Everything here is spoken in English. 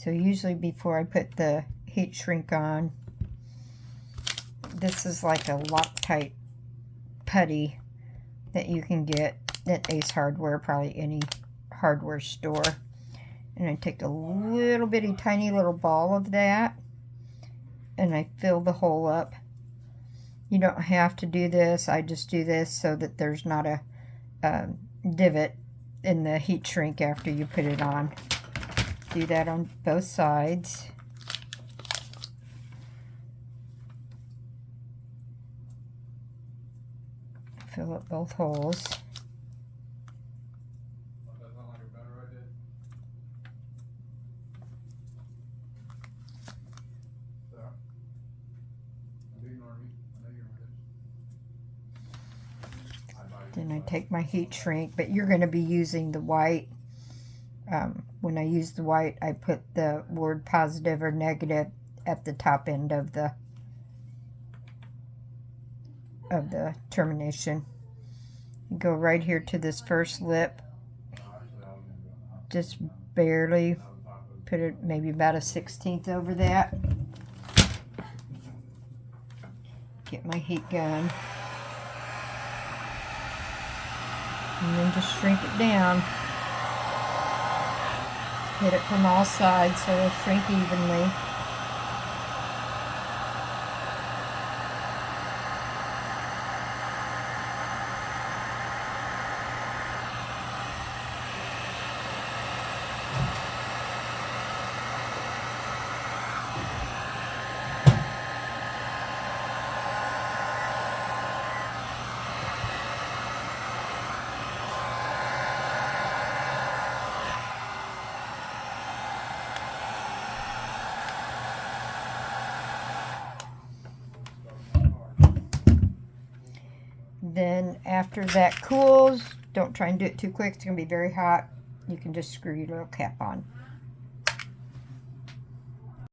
So usually before I put the heat shrink on, this is like a Loctite putty that you can get at Ace Hardware, probably any hardware store. And I take a little bitty tiny little ball of that and I fill the hole up. You don't have to do this. I just do this so that there's not a divot in the heat shrink after you put it on. Do that on both sides. Fill up both holes. Then I take my heat shrink, but you're going to be using the white. When I use the white, I put the word positive or negative at the top end of the termination. You go right here to this first lip. Just barely put it maybe about a 1/16 over that. Get my heat gun. And then just shrink it down. Hit it from all sides so it'll shrink evenly. Then after that cools, don't try and do it too quick. It's going to be very hot. You can just screw your little cap on.